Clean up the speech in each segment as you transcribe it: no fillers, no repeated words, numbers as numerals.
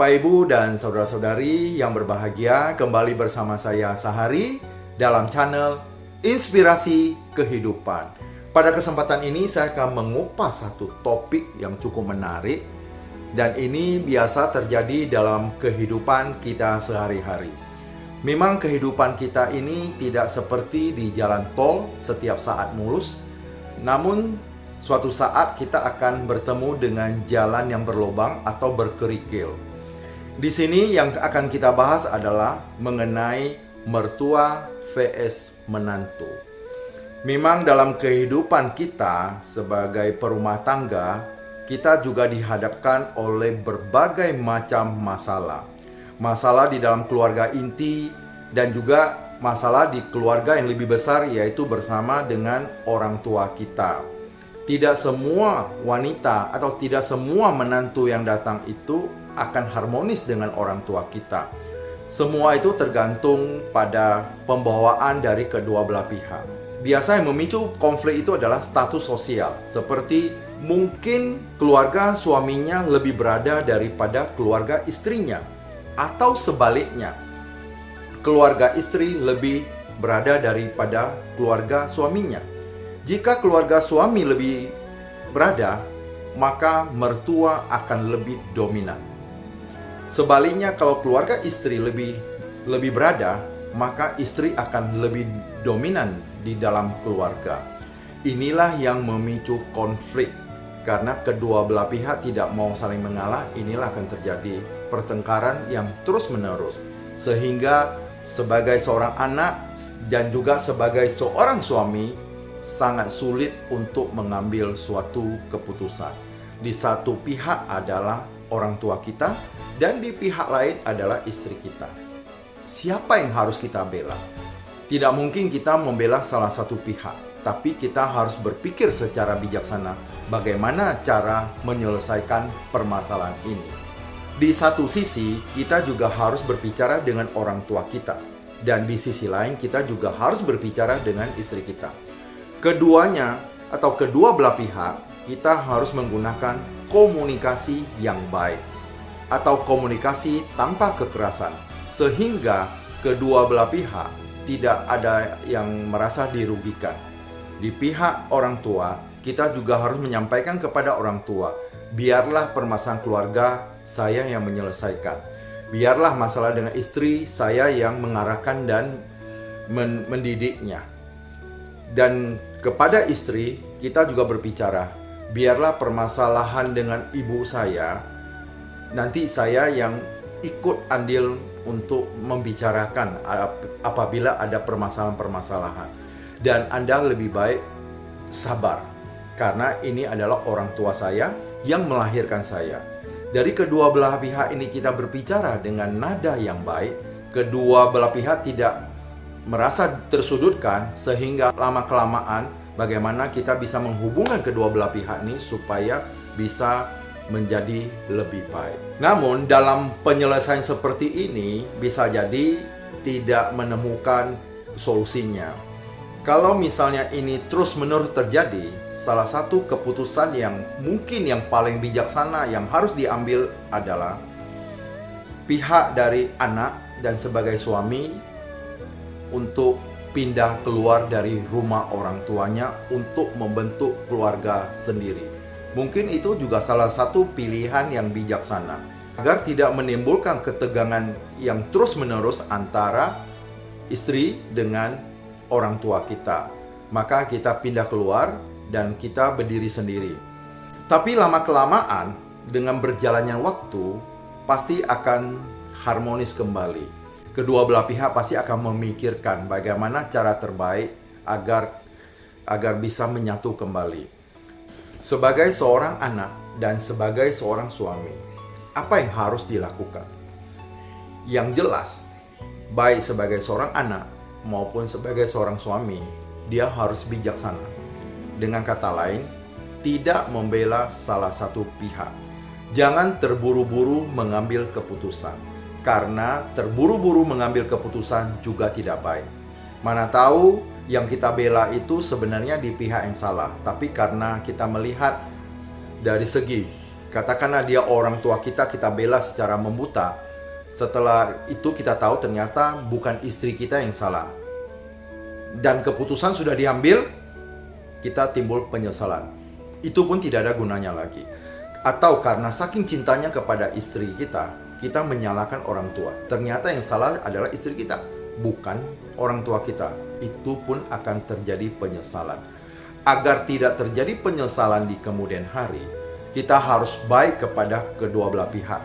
Bapak, Ibu, dan saudara-saudari yang berbahagia, kembali bersama saya Sahari dalam channel Inspirasi Kehidupan. Pada kesempatan ini saya akan mengupas satu topik yang cukup menarik, dan ini biasa terjadi dalam kehidupan kita sehari-hari. Memang kehidupan kita ini tidak seperti di jalan tol setiap saat mulus, namun suatu saat kita akan bertemu dengan jalan yang berlubang atau berkerikil. Di sini yang akan kita bahas adalah mengenai mertua vs menantu. Memang dalam kehidupan kita sebagai perumah tangga, kita juga dihadapkan oleh berbagai macam masalah. Masalah di dalam keluarga inti dan juga masalah di keluarga yang lebih besar, yaitu bersama dengan orang tua kita. Tidak semua wanita atau tidak semua menantu yang datang itu akan harmonis dengan orang tua kita. Semua itu tergantung pada pembawaan dari kedua belah pihak. Biasa yang memicu konflik itu adalah status sosial, seperti mungkin keluarga suaminya lebih berada daripada keluarga istrinya, atau sebaliknya, keluarga istri lebih berada daripada keluarga suaminya. Jika keluarga suami lebih berada, maka mertua akan lebih dominan. Sebaliknya, kalau keluarga istri lebih berada, maka istri akan lebih dominan di dalam keluarga. Inilah yang memicu konflik. Karena kedua belah pihak tidak mau saling mengalah, inilah akan terjadi pertengkaran yang terus-menerus. Sehingga sebagai seorang anak dan juga sebagai seorang suami, sangat sulit untuk mengambil suatu keputusan. Di satu pihak adalah orang tua kita, dan di pihak lain adalah istri kita. Siapa yang harus kita bela? Tidak mungkin kita membela salah satu pihak, tapi kita harus berpikir secara bijaksana bagaimana cara menyelesaikan permasalahan ini. Di satu sisi, kita juga harus berbicara dengan orang tua kita, dan di sisi lain kita juga harus berbicara dengan istri kita. Keduanya atau kedua belah pihak, kita harus menggunakan komunikasi yang baik atau komunikasi tanpa kekerasan, sehingga kedua belah pihak tidak ada yang merasa dirugikan. Di pihak orang tua, kita juga harus menyampaikan kepada orang tua, biarlah permasalahan keluarga saya yang menyelesaikan. Biarlah masalah dengan istri saya yang mengarahkan dan mendidiknya. Dan kepada istri, kita juga berbicara, biarlah permasalahan dengan ibu saya, nanti saya yang ikut andil untuk membicarakan apabila ada permasalahan-permasalahan. Dan Anda lebih baik sabar, karena ini adalah orang tua saya yang melahirkan saya. Dari kedua belah pihak ini kita berbicara dengan nada yang baik, kedua belah pihak tidak merasa tersudutkan, sehingga lama-kelamaan bagaimana kita bisa menghubungkan kedua belah pihak ini supaya bisa menjadi lebih baik. Namun dalam penyelesaian seperti ini bisa jadi tidak menemukan solusinya. Kalau misalnya ini terus-menerus terjadi, salah satu keputusan yang mungkin yang paling bijaksana yang harus diambil adalah pihak dari anak dan sebagai suami untuk pindah keluar dari rumah orang tuanya untuk membentuk keluarga sendiri. Mungkin itu juga salah satu pilihan yang bijaksana agar tidak menimbulkan ketegangan yang terus-menerus antara istri dengan orang tua kita. Maka kita pindah keluar dan kita berdiri sendiri. Tapi lama-kelamaan dengan berjalannya waktu pasti akan harmonis kembali. Kedua belah pihak pasti akan memikirkan bagaimana cara terbaik agar bisa menyatu kembali. Sebagai seorang anak dan sebagai seorang suami, apa yang harus dilakukan? Yang jelas, baik sebagai seorang anak maupun sebagai seorang suami, dia harus bijaksana. Dengan kata lain, tidak membela salah satu pihak. Jangan terburu-buru mengambil keputusan, karena terburu-buru mengambil keputusan juga tidak baik. Mana tahu yang kita bela itu sebenarnya di pihak yang salah, tapi karena kita melihat dari segi Katakanlah dia orang tua kita, kita bela secara membuta. Setelah itu kita tahu ternyata bukan istri kita yang salah. Dan keputusan sudah diambil, kita timbul penyesalan. Itu pun tidak ada gunanya lagi. Atau karena saking cintanya kepada istri kita, kita menyalahkan orang tua. Ternyata yang salah adalah istri kita, bukan orang tua kita. Itu pun akan terjadi penyesalan. Agar tidak terjadi penyesalan di kemudian hari, kita harus baik kepada kedua belah pihak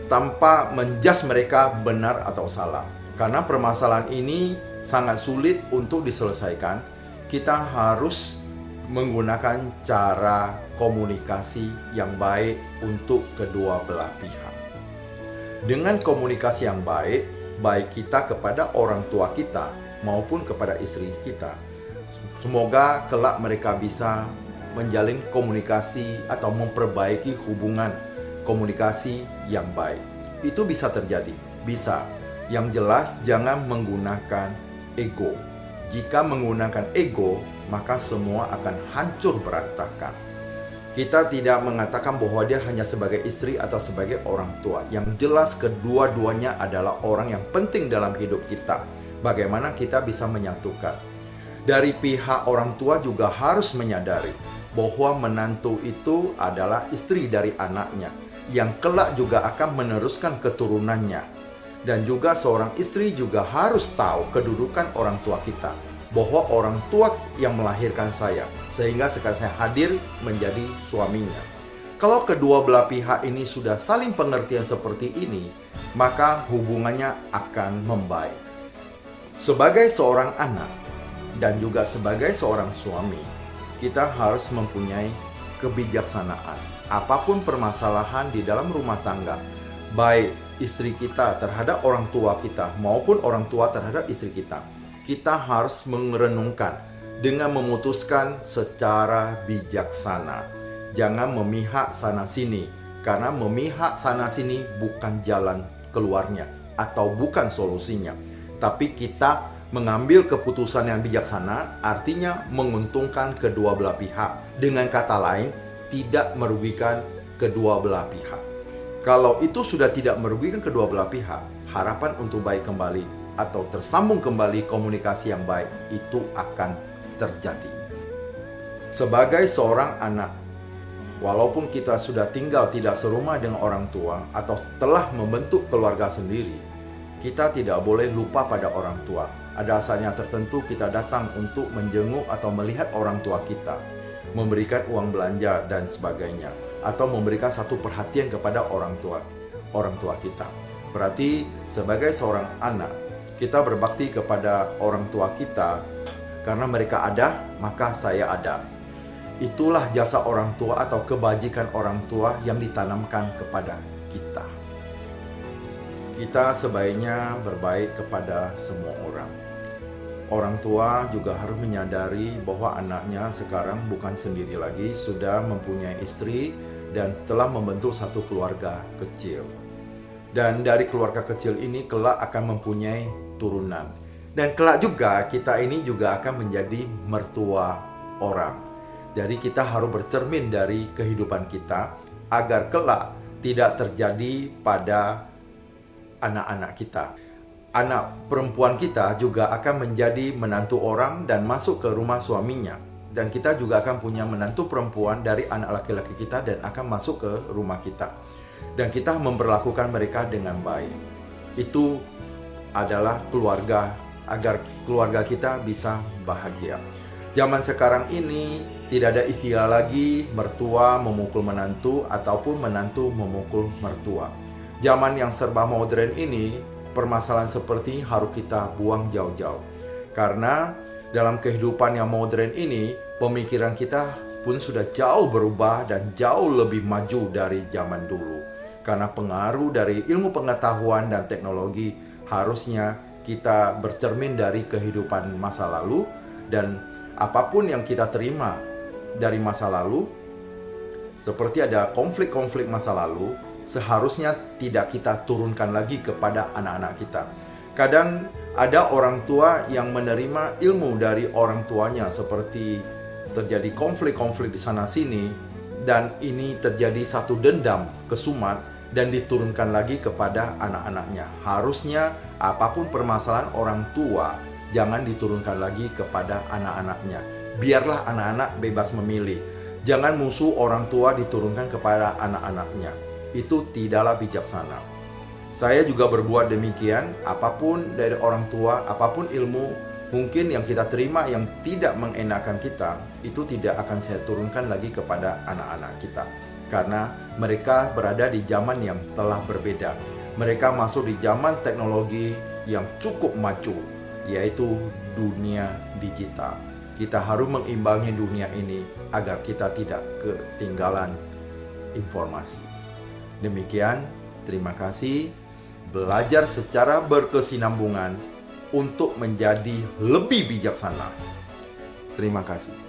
tanpa menjudge mereka benar atau salah. Karena permasalahan ini sangat sulit untuk diselesaikan. Kita harus menggunakan cara komunikasi yang baik untuk kedua belah pihak. Dengan komunikasi yang baik, baik kita kepada orang tua kita maupun kepada istri kita, semoga kelak mereka bisa menjalin komunikasi atau memperbaiki hubungan komunikasi yang baik. Itu bisa terjadi, bisa. Yang jelas jangan menggunakan ego. Jika menggunakan ego, maka semua akan hancur berantakan. Kita tidak mengatakan bahwa dia hanya sebagai istri atau sebagai orang tua. Yang jelas kedua-duanya adalah orang yang penting dalam hidup kita. Bagaimana kita bisa menyatukan? Dari pihak orang tua juga harus menyadari bahwa menantu itu adalah istri dari anaknya, yang kelak juga akan meneruskan keturunannya. Dan juga seorang istri juga harus tahu kedudukan orang tua kita, bahwa orang tua yang melahirkan saya, sehingga sekarang saya hadir menjadi suaminya. Kalau kedua belah pihak ini sudah saling pengertian seperti ini, maka hubungannya akan membaik. Sebagai seorang anak dan juga sebagai seorang suami, kita harus mempunyai kebijaksanaan. Apapun permasalahan di dalam rumah tangga, baik istri kita terhadap orang tua kita maupun orang tua terhadap istri kita, kita harus merenungkan dengan memutuskan secara bijaksana. Jangan memihak sana-sini, karena memihak sana-sini bukan jalan keluarnya atau bukan solusinya. Tapi kita mengambil keputusan yang bijaksana, artinya menguntungkan kedua belah pihak. Dengan kata lain, tidak merugikan kedua belah pihak. Kalau itu sudah tidak merugikan kedua belah pihak, harapan untuk baik kembali atau tersambung kembali komunikasi yang baik itu akan terjadi. Sebagai seorang anak, walaupun kita sudah tinggal tidak serumah dengan orang tua atau telah membentuk keluarga sendiri, kita tidak boleh lupa pada orang tua. Ada saatnya tertentu kita datang untuk menjenguk atau melihat orang tua kita, memberikan uang belanja dan sebagainya, atau memberikan satu perhatian kepada orang tua kita. Berarti sebagai seorang anak, kita berbakti kepada orang tua kita. Karena mereka ada, maka saya ada. Itulah jasa orang tua atau kebajikan orang tua yang ditanamkan kepada kita. Kita sebaiknya berbaik kepada semua orang. Orang tua juga harus menyadari bahwa anaknya sekarang bukan sendiri lagi, sudah mempunyai istri dan telah membentuk satu keluarga kecil. Dan dari keluarga kecil ini kelak akan mempunyai turunan. Dan kelak juga kita ini juga akan menjadi mertua orang. Jadi kita harus bercermin dari kehidupan kita agar kelak tidak terjadi pada anak-anak kita. Anak perempuan kita juga akan menjadi menantu orang dan masuk ke rumah suaminya. Dan kita juga akan punya menantu perempuan dari anak laki-laki kita dan akan masuk ke rumah kita. Dan kita memperlakukan mereka dengan baik. Itu adalah keluarga, agar keluarga kita bisa bahagia. Zaman sekarang ini tidak ada istilah lagi mertua memukul menantu ataupun menantu memukul mertua. Zaman yang serba modern ini, permasalahan seperti ini harus kita buang jauh-jauh. Karena dalam kehidupan yang modern ini, pemikiran kita pun sudah jauh berubah dan jauh lebih maju dari zaman dulu. Karena pengaruh dari ilmu pengetahuan dan teknologi, harusnya kita bercermin dari kehidupan masa lalu, dan apapun yang kita terima dari masa lalu, seperti ada konflik-konflik masa lalu, seharusnya tidak kita turunkan lagi kepada anak-anak kita. Kadang ada orang tua yang menerima ilmu dari orang tuanya, seperti terjadi konflik-konflik di sana-sini, dan ini terjadi satu dendam kesumat dan diturunkan lagi kepada anak-anaknya. Harusnya apapun permasalahan orang tua jangan diturunkan lagi kepada anak-anaknya. Biarlah anak-anak bebas memilih. Jangan musuh orang tua diturunkan kepada anak-anaknya. Itu tidaklah bijaksana. Saya juga berbuat demikian. Apapun dari orang tua, apapun ilmu mungkin yang kita terima yang tidak mengenakan kita, itu tidak akan saya turunkan lagi kepada anak-anak kita. Karena mereka berada di zaman yang telah berbeda. Mereka masuk di zaman teknologi yang cukup maju, yaitu dunia digital. Kita harus mengimbangi dunia ini agar kita tidak ketinggalan informasi. Demikian, terima kasih. Belajar secara berkesinambungan untuk menjadi lebih bijaksana. Terima kasih.